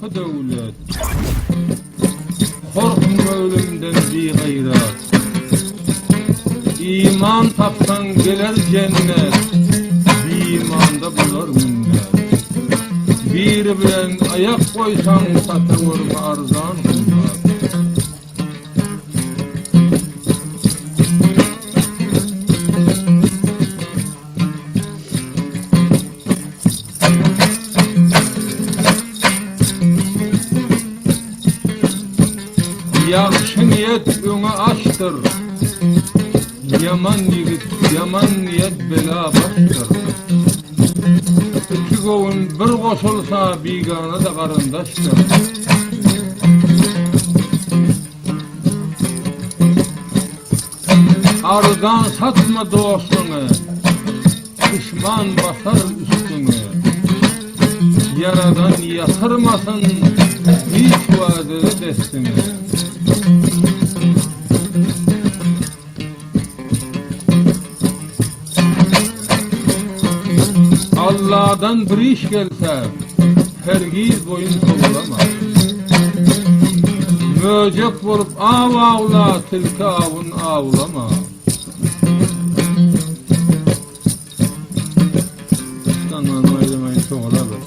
şerefli devlet. Korkma ölümden bir gayret. İman tapsan gelir cennet. Bir imanda bulur minnet. Bir bilen ayak koysan satır vurma arzan kılmaz. Yaxşı niyet öňe açtır. Yaman yigit, yaman niyet bela baştır. İki gowun bir goşulsa bigana da garyndaştır. Ardan satma dostuňy, düşman basar üstüňe. Yaradan yatırmasın hiç vadeli destini. Allah'dan bir iş gelse hergiz boyun kovulama. Möcek bolup av avla, tilki avun avlama. Sanman oylamayın çoğuladır.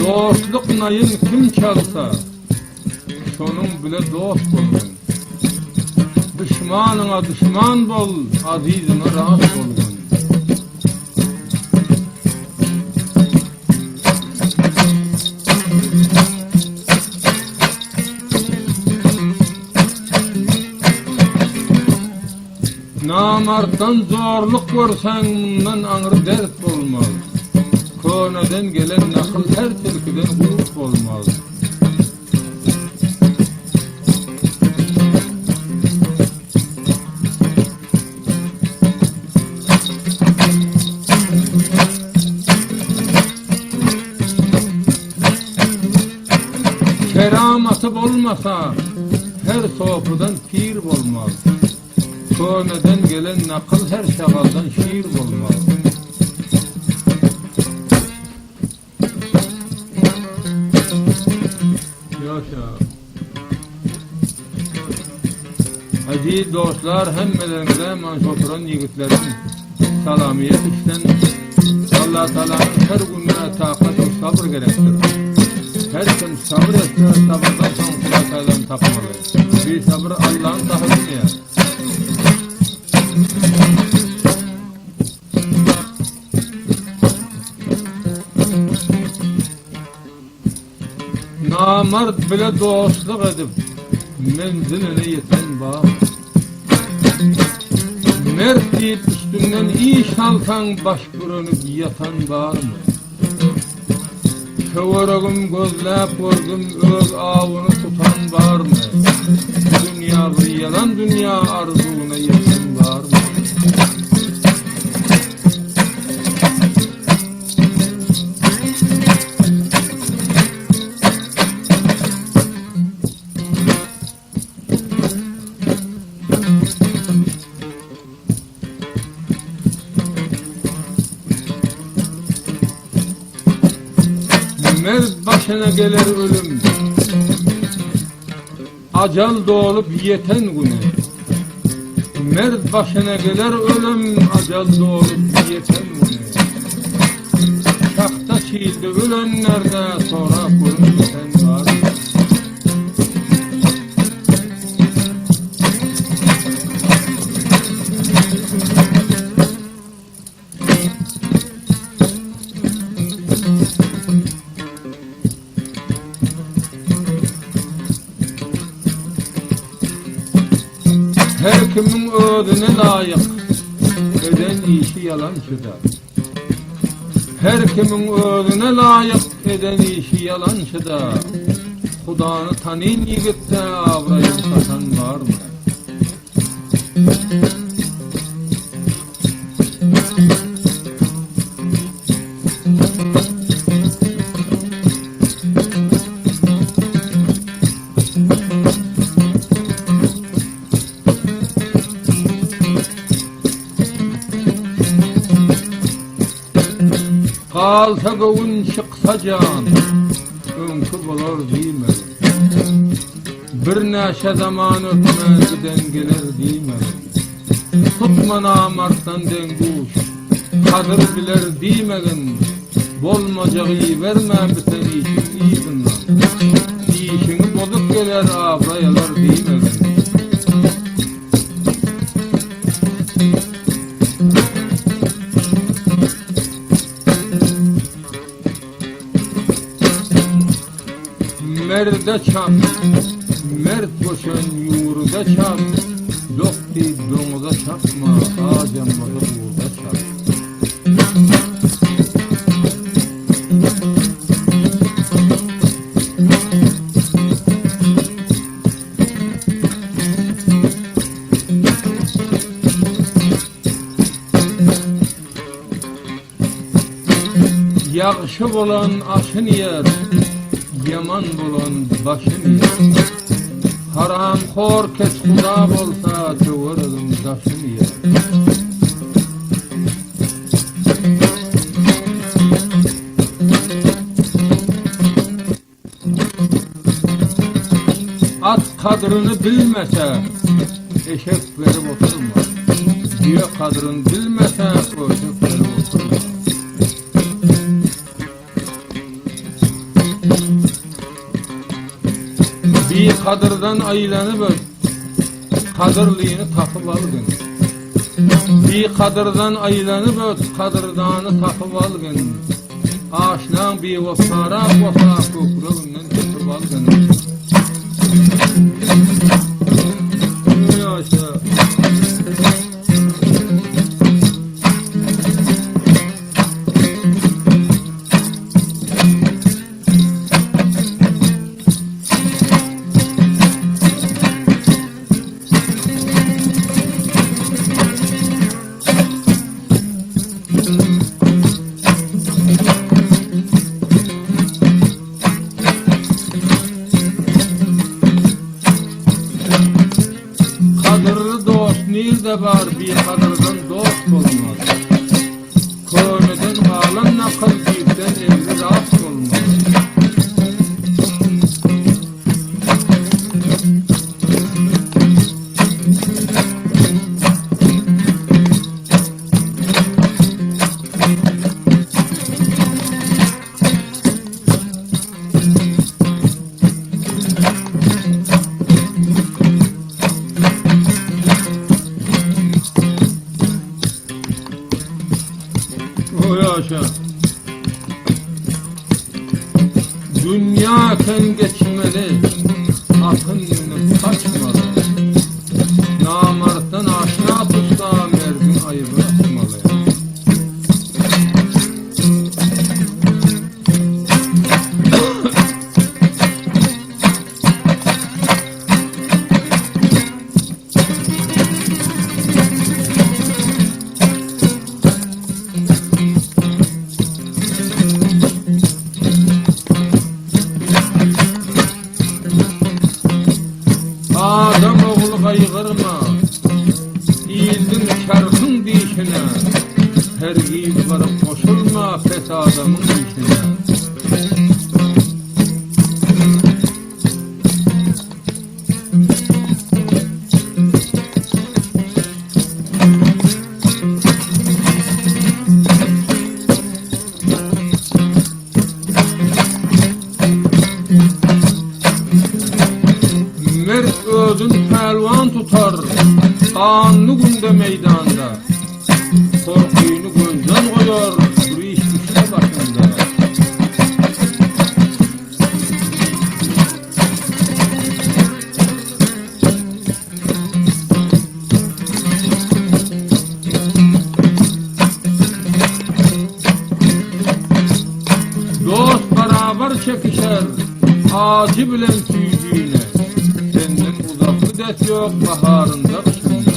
Dostluk nayın kim çalsa, şonun bile dost bolgun. Düşmanına düşman bol, azizine rahat bolgun. Namarttan zorluk görsen, bundan aňyr dert bolmaz. Konadan gelen nakıl her tilkiden huruf olmaz. Keramatı olmasa her sofudan pir olmaz. Konadan gelen nakıl her şagaldan şiir olmaz. Aziz dostlar, hemmelerinize manşoturan yigitlerin salamiyet işten Allah Teala'nın her gününe takat ve sabır gerektir. Her kim sabır etse sabırdan sonra Allah Teala'nın tapmalı. Bir sabır Allah'ın tahılını yer. Namard bile dostluk edip menziline yeten bağ. Mert deyip üstünden iş alsan baş bürünüp yatan var mı? Köverogum gözlep gördüm öz avını tutan var mı? Dünya bir yalan dünya arzuna yeten var mı? Mert başına gelir ölüm, acal doğulup yeten günü. Mert başına gelir ölüm, acal doğulup yeten günü. Şakta çiğildi ölenlerde sonra görünmesen var. Her kimin ödüne layık eden işi yalançıda. Her kimin ödüne layık eden işi yalançıda. Hudanı tanıyın yigitte avrayın satan var mı? Alsa gowun çıksa can, önkü bolar diýmedim. Bir näçe zaman ötmez giden gelir diýmedim. Tutma namartdan denguş, kadir biler diýmegin. Bolmajagy vermä biten işin iýinden. İşini bozup geler abrayalar diýmegin. Merde çap, mert boşan yurda çap, dokti donuza çapma, acamada buğda çap. Yağışı bolan aşın yer, yaman bolan başın yer. Haram xor kes xuda bolsa çöwürüm daşın yer. At kadrını bilmese eşek verip oturma. Diye kadrını bilmese eşek verip oturma. Bir kadırdan aylanıp öt, kadırlığını tapıp algın. Bir kadırdan aylanıp öt, kadırdanı tapıp algın. Aşnan bir vafara vafa köprüğünden tapıp algın. Yaşa. Kadırlı dost nerede var, bir kadırdan dost olmaz. Könüden halan nakıl büyükten evli rast olmaz. Yaşa. Dünya ken geçmeli, akın kaçmalı. Namarttan aşna tutsa merdin ayıbı atmalı. Adam oğlu kaygırma, iyildin çarkın dişine. Her gibi varıp koşulma pes adamın işine. Mert özün pelvan tutar, kanlı günde meydanda. Korkuyunu gözden koyar, bir iş düşse başında. Dost beraber çekişer, ağacı bilen tüydüğüne. Senden uzaklı des yok, baharında kışında.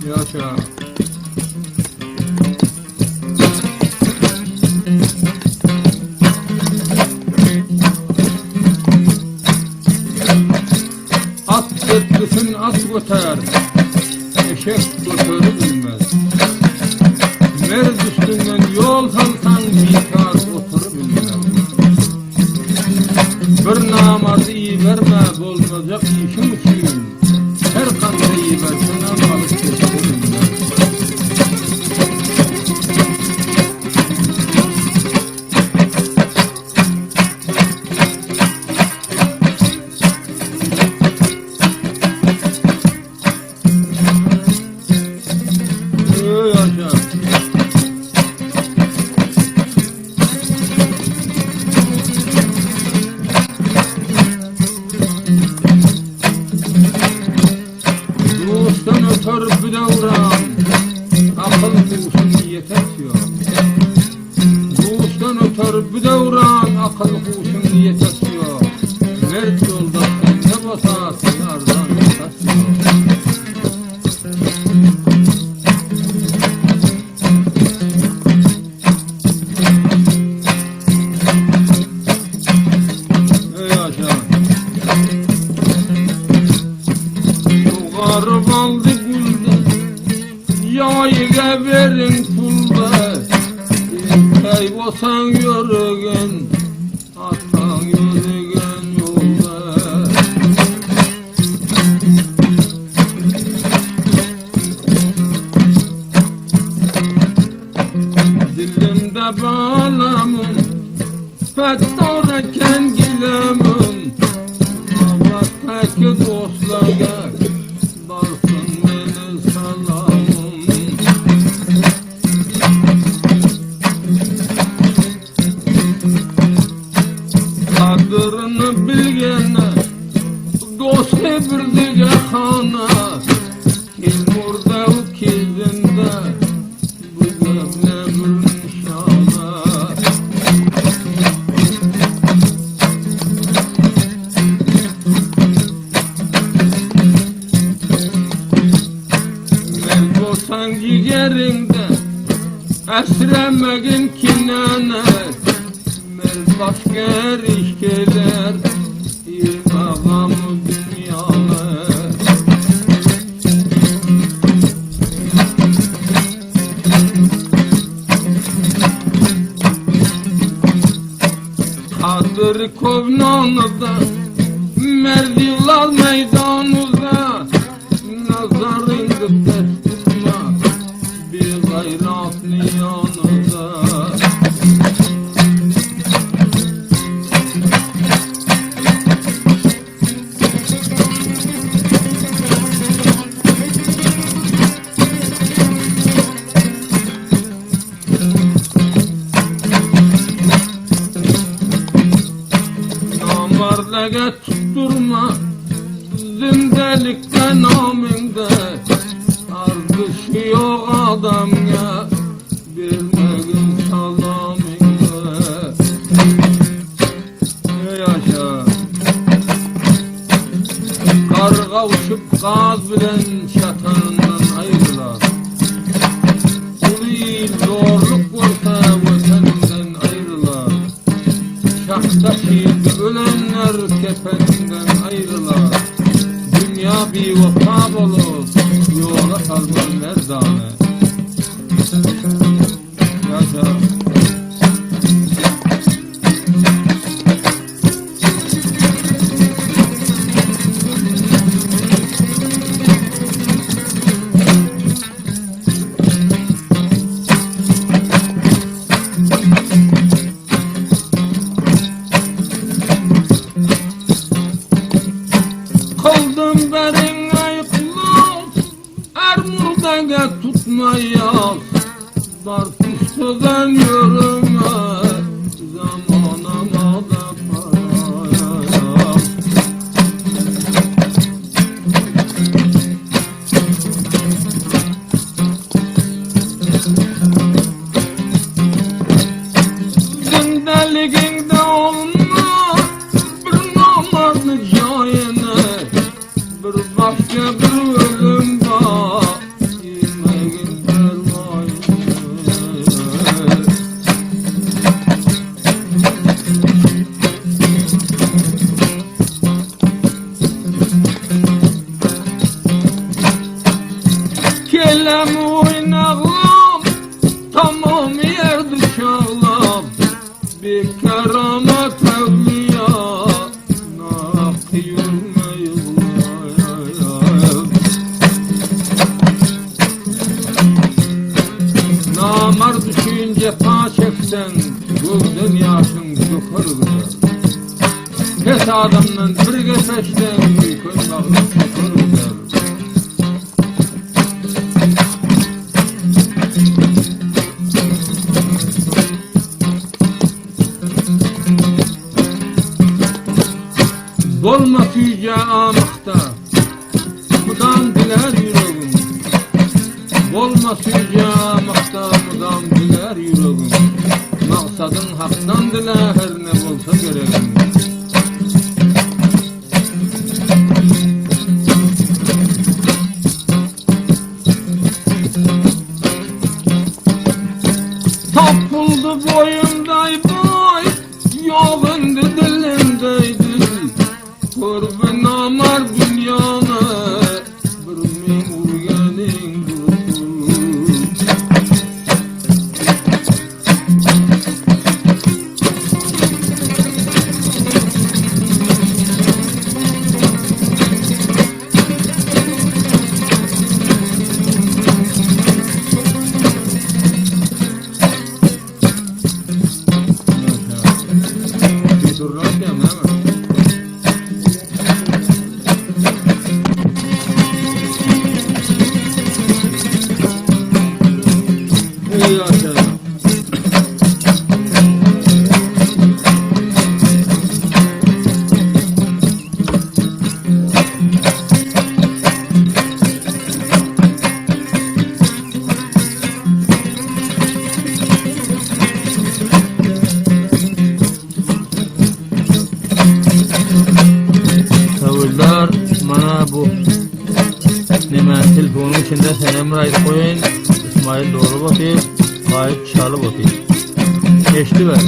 Yaşa. At etlisin, at öter, eşek götürü bilmez. Merz üstünden yol salsan bikar oturur bilmez. Bir namazı iyi verme, bolmayacak işim için. Her kanı iyi versene balık geçirir bilmez. Bir davran, akıl kuşun yetesiyor. Kuştan öter bir davran, akıl kuşun yetesiyor. Mert yolda sen ne basarsın, ardan yetesiyor. Ey aşağı, bu garip aldı yayga verin pulda, kay olsan yürügen, atsan yürügen yolda. Dilimde bağlamın, fettorken gilemin, Allah'taki dostlara barsın beni salamın. Kadırını bilgene, dostu birdige xana, kim orada o kizinde, bu gökle bir nişana. Mert olsan cigerinde, esremegin kinane. Başka erişkeler İmamı dünyalar. Kadir kovnanıda, Merdivlal meydanıda, nazarın ters tutma, bir gayratlı yanıda. Namardaga tutturma, zindelikte naminde, ardışı yok adamya, bilmegin salaminde. Ey yaşa, karga uçup gaz bilen şatanından ayrılar. Uli zorluk olsa vataninden ayrılar. Şahta şiirde ölenler kefeninden ayrılar. Dünya bir vefab olur, yola salman merdane. Yaşa. Kıldım berin ayıklı, er murdaga tutmayaz. Dar püstüden yürüme, zamanama da paraya. Zindeliginde olma, bir namarlı cayene, bir başka bir ölüm var, yemeğin pervayene. Kes adamdan birge seçten köy bağlı şoför güzel. Dolma yüce amakta mudam diler yüreğim. Dolma yüce amakta mudam diler yüreğim. Maksadın haktan diler ne bolsa gereğim. Tapıldı boyumday boy, yolundu dilimdeydi. Kurban amar dünyana, bir memurgenin durur. Bir durur diyeyim hemen. Tavırlar mana bu. Nima telefonun içinde senem raydı koyun. İsmail doğru bakıyor. Gayet çalı bakıyor. Geçti ver.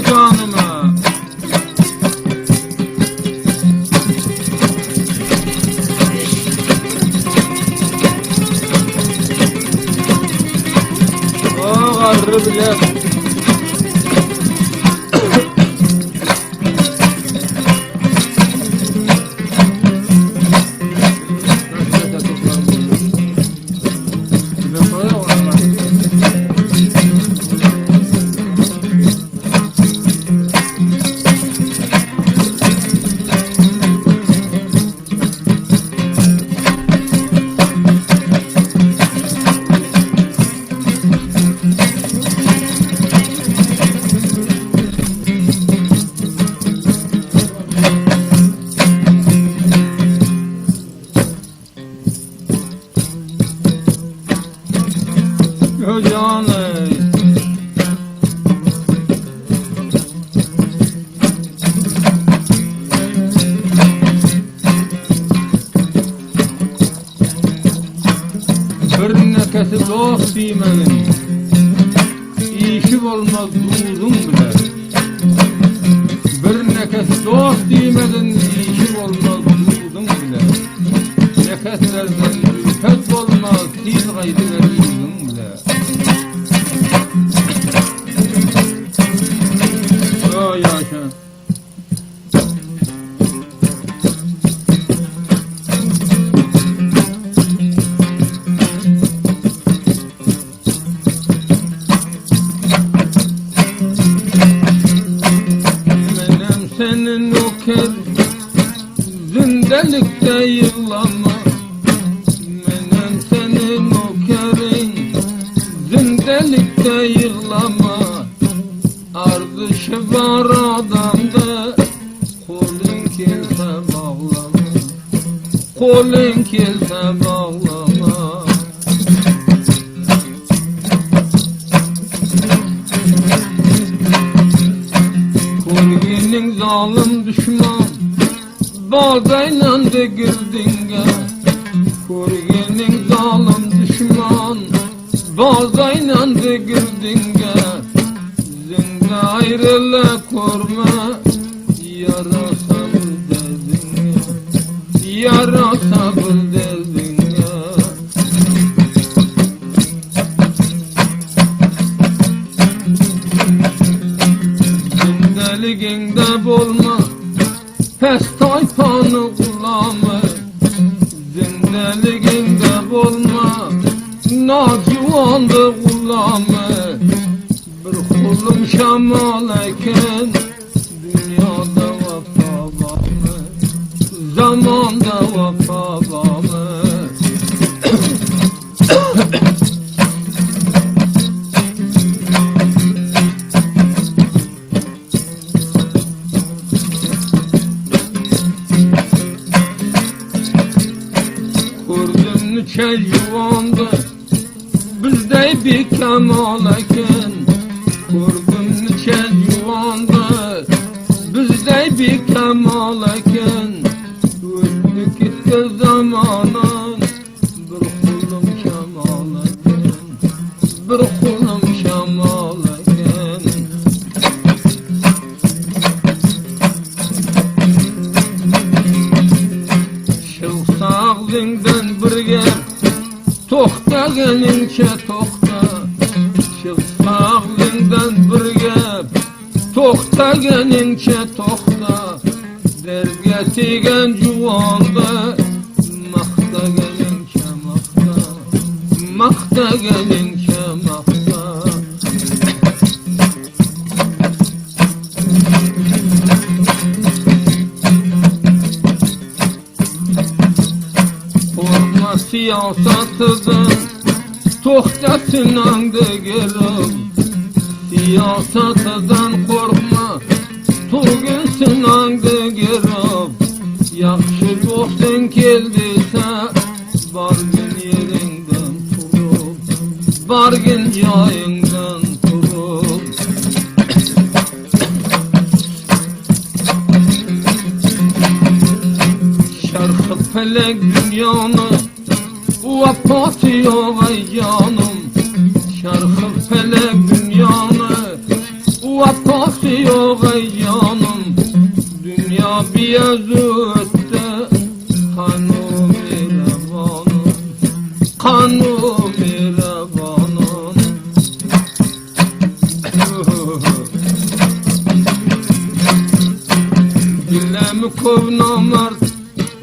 Canıma o garrı bile canı bir nekesi dost diymenin işi olmaz durdum bile. Bir nekesi dost diymenin işi olmaz durdum bile. Nekeslerden ülfet olmaz siz gaydiler durdum bile. O yaşa senin o kez zindelikte yıllama, menem başı var adamda, kolun kelse bağlama, kolun kelse bağlama. Kolginin zalim düşman, bağdaynandı girdinge. Kolginin zalim düşman, bağdaynandı girdinge. Zinde ayrıla korma, yarasa bildin ya, yarasa bildin ya. Zindeliginde bulma, pes tayfanı kullanma. Zindeliginde bulma, nacivandı kullanma. Bir kulum şamal eken, dünyada vefa var mı? Zamanda vefa var mı? Kurdum nüçe yuvandı, bizde bir kemal eken. Kurdum nüçe yuvandı, bizde bir kemal eken. Öldü gitti zamanın, bir kulum kemal eken, bir kulum kemal eken. Şılsağlığından bir gel, toxta gelince toxta. Şılsağlığından bir gel, toxta gelince toxta. Derge tigen cuvanda, makta gelince makta, makta gelince makta. Korkma siyasatıdan, toxtasından da gelip. Siyasatıdan korkma, toğunsundan da gelip. Yaxşı dostun geldiyse, bargın yerinden turup, bargın yayından turup. Şarkı felek dünyanı, vefat yok ay canım. Şarkı felek dünyanı, vefat yok ay canım. Dünya bir yazıtte, kanım revanım, kanım revanım. Dilemi kov namert,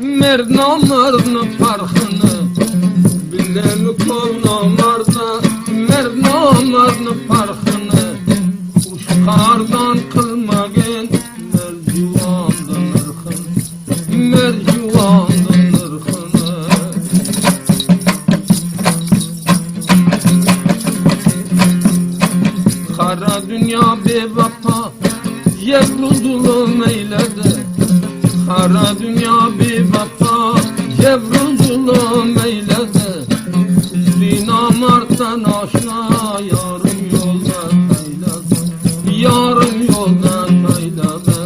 merd namerdini farkını. Dilemi kov namerdini, merd namerdini farkını. Uşkardan kılmagın, mercivandan ırkın, mercivandan ırkını. Kara dünya bevefa, yevruzulum eyledi. Kara dünya bevefa, yevruzulum eyledi. Zinamartan aşna, yarım yoldan eyledi, yarım yoldan eyledi.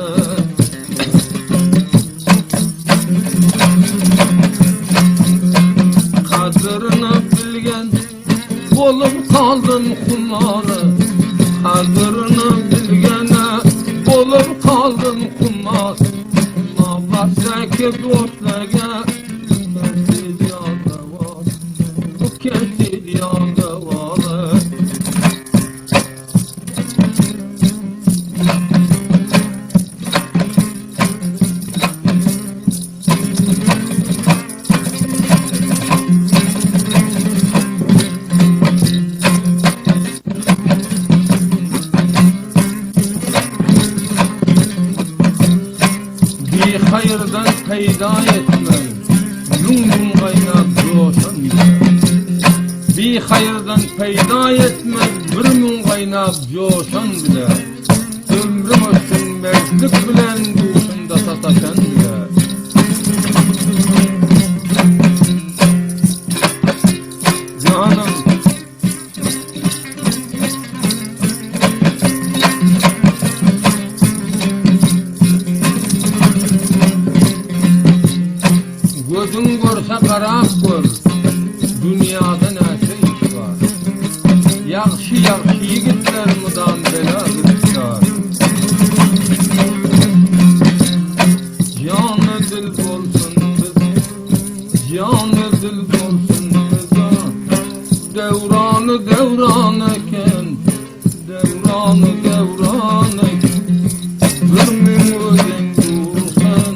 Kadrini bilgen, bolup kaldım kumarı. Kadrini bilgene, bolup kaldım kumar. Mabasaki dostlarga, kesil yağda var, bu kesil yağda var. Bir hayırdan peyda etmem, yum kaynap coşan bile. Bir hayırdan peyda etmem, bir mum kaynap coşan bile. Ömrüm Mertlik bilen duşunda sataşan bile. Canım gözün görse karak gör, dünyada näse iş var. Yaxşı yigitler mudan bela gittar. Canı dil bolsun kız, canı dil bolsun kıza. Devranı eken, devranı eken. Bir min özen dursan,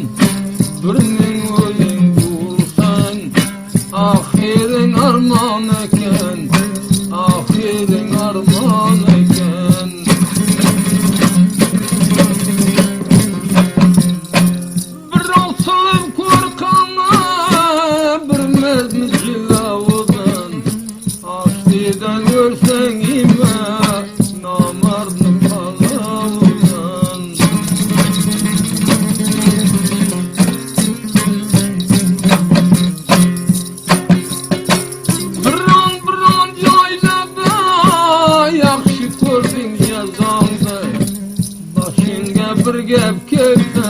bir min özen dursan. Ahirin arman eken, ahirin arman eken. Bir olsun korkana, bir mermi cilavudan. Aştidan ölsen ime, namarını palavdan. Bir an yaylada, yaxşı gördün yazandı. Başınga bir gep kelse,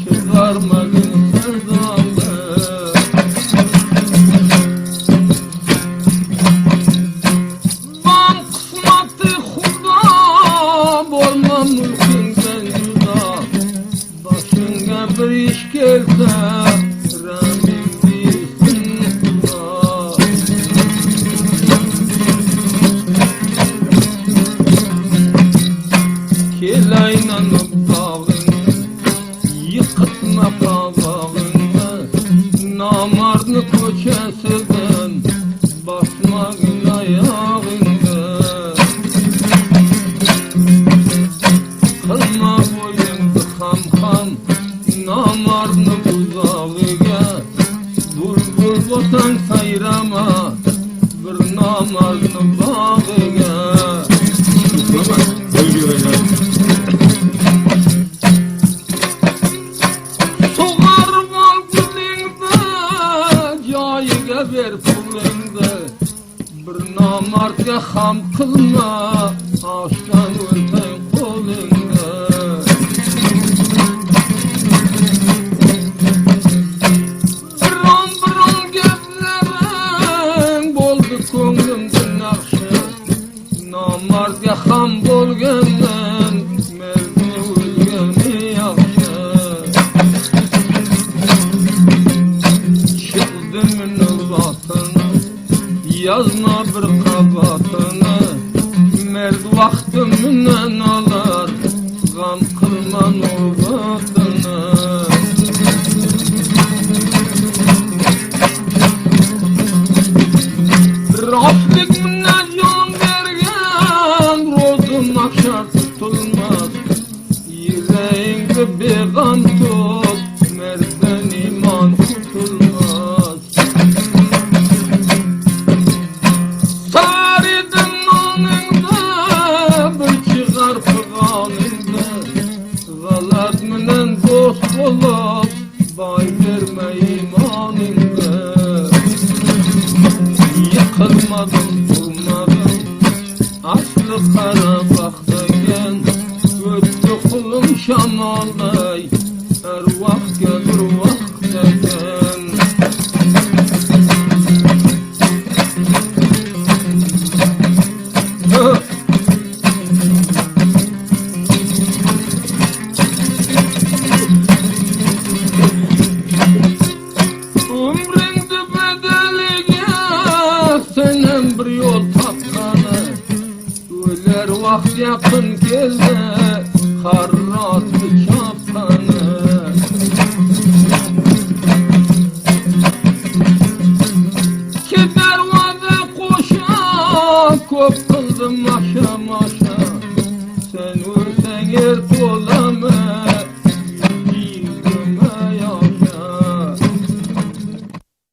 çıkarmadın sezandı. Ban kısmatı Xuda, bolma mülkünden juda. Başınga bir iş kelse, rahmin bilsin Xuda. Kelaynanıp dağını, yıkıtma kavağını. Namarını köçesinden, basmagın ayağını. Kılma boyundu ham, namarını buzağıga. Bulbul botan sayrama, bir namarını bağıga. Soğar bol gülüngde, cayiga ver pulingde. Bir namartga ham kılma, aşkdan ölsen kolingde. Bir an geplerin, boldu ko'nglimde nakşi. Namartga ham bolgenden, mermi ölgeni yaxşı. Çıkdım nöbatını, yazma bir kabatını. Merd vaktinden alar, gam kılma nöbatını. Rastlık minnet can vergen, rozun akşar tutulmaz. Yüreğinde bir gam tut, merden iman tutulmaz. Saridin noningda, bir çıgar fıganingda. Galat minen dost bolup, bay verme imaningda. Yıkılmadım, durmadım, aslı Karabağ'dayken. Öttü kulum şamalday, her vakt gelir vaktayken. Ömrüngde bedelige, senem bir yol tapkanı. Öler vakt yakın geldi, harratı çapkanı. Keder vade koşa, köp kıldım aşa maşa.